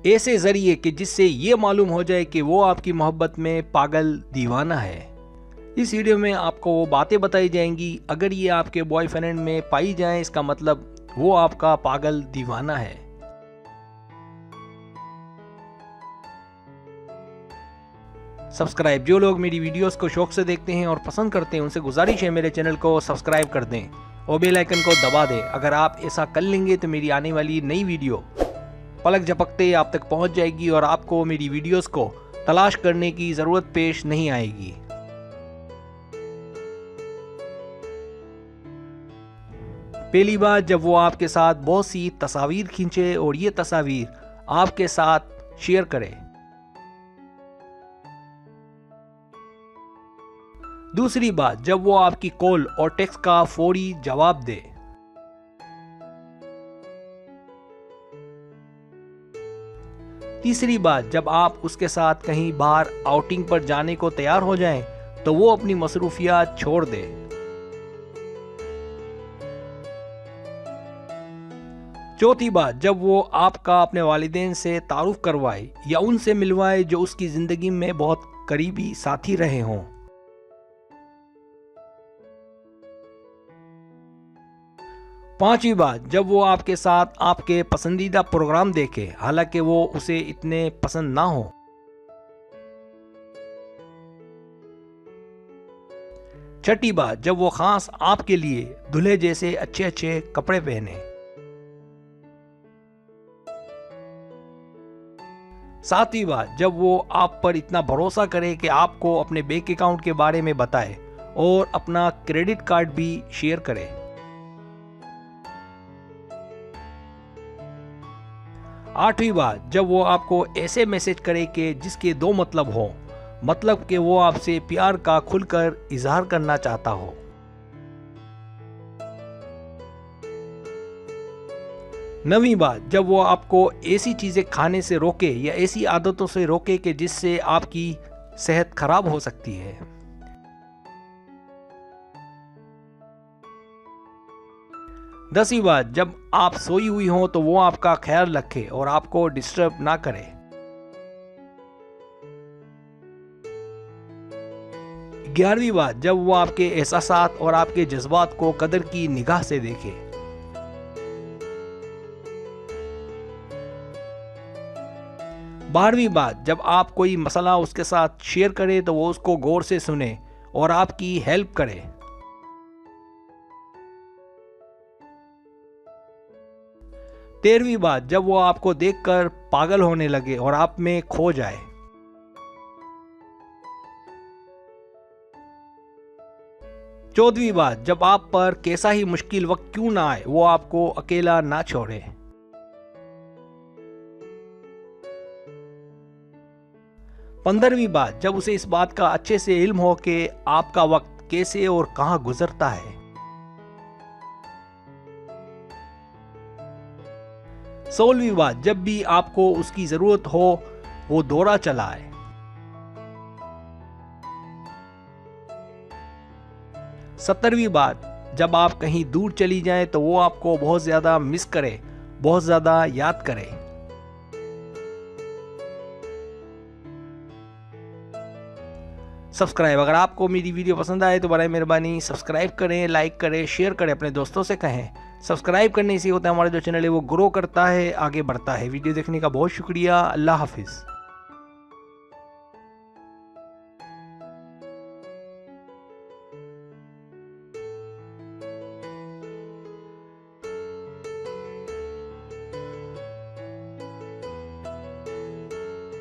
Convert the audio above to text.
ऐसे जरिए कि जिससे ये मालूम हो जाए कि वो आपकी मोहब्बत में पागल दीवाना है। इस वीडियो में आपको वो बातें बताई जाएंगी, अगर ये आपके बॉयफ्रेंड में पाई जाएं इसका मतलब वो आपका पागल दीवाना है। सब्सक्राइब, जो लोग मेरी वीडियोस को शौक से देखते हैं और पसंद करते हैं उनसे गुजारिश है मेरे चैनल को सब्सक्राइब कर दें और बेल आइकन को दबा दें। अगर आप ऐसा कर लेंगे तो मेरी आने वाली नई वीडियो पलक झपकते आप तक पहुंच जाएगी और आपको मेरी वीडियोस को तलाश करने की ज़रूरत पेश नहीं आएगी। पहली बात, जब वो आपके साथ बहुत सी तस्वीर खींचे और ये तस्वीर आपके साथ शेयर करे। दूसरी बात, जब वो आपकी कॉल और टेक्स्ट का फौरी जवाब दे। तीसरी बात, जब आप उसके साथ कहीं बाहर आउटिंग पर जाने को तैयार हो जाएं, तो वो अपनी मसरूफियात छोड़ दे। चौथी बात, जब वो आपका अपने वालिदैन से तारुफ करवाए या उनसे मिलवाए जो उसकी जिंदगी में बहुत करीबी साथी रहे हों। पांचवी बात, जब वो आपके साथ आपके पसंदीदा प्रोग्राम देखे हालांकि वो उसे इतने पसंद ना हो। छठी बात, जब वो खास आपके लिए दूल्हे जैसे अच्छे अच्छे कपड़े पहने। सातवीं बात, जब वो आप पर इतना भरोसा करे कि आपको अपने बैंक अकाउंट के बारे में बताए और अपना क्रेडिट कार्ड भी शेयर करे। आठवीं बात, जब वो आपको ऐसे मैसेज करे कि जिसके दो मतलब हो, मतलब कि वो आपसे प्यार का खुलकर इजहार करना चाहता हो। नवीं बात, जब वो आपको ऐसी चीजें खाने से रोके या ऐसी आदतों से रोके कि जिससे आपकी सेहत खराब हो सकती है। 10वीं बात, जब आप सोई हुई हो तो वो आपका ख्याल रखे और आपको डिस्टर्ब ना करे। 11वीं बात, जब वो आपके एहसासात और आपके जज्बात को कदर की निगाह से देखे। 12वीं बात, जब आप कोई मसला उसके साथ शेयर करे तो वो उसको गौर से सुने और आपकी हेल्प करे। 13वीं बात, जब वो आपको देखकर पागल होने लगे और आप में खो जाए। 14वीं बात, जब आप पर कैसा ही मुश्किल वक्त क्यों ना आए वो आपको अकेला ना छोड़े। 15वीं बात, जब उसे इस बात का अच्छे से इल्म हो कि आपका वक्त कैसे और कहां गुजरता है। 16वीं बात, जब भी आपको उसकी जरूरत हो वो दौड़ा चलाए। 17वीं बात, जब आप कहीं दूर चली जाएं तो वो आपको बहुत ज्यादा मिस करे, बहुत ज्यादा याद करे। सब्सक्राइब, अगर आपको मेरी वीडियो पसंद आए तो बराए मेहरबानी सब्सक्राइब करें, लाइक करें, शेयर करें, अपने दोस्तों से कहें। सब्सक्राइब करने से होता है हमारा जो चैनल है वो ग्रो करता है, आगे बढ़ता है। वीडियो देखने का बहुत शुक्रिया। अल्लाह हाफिज़।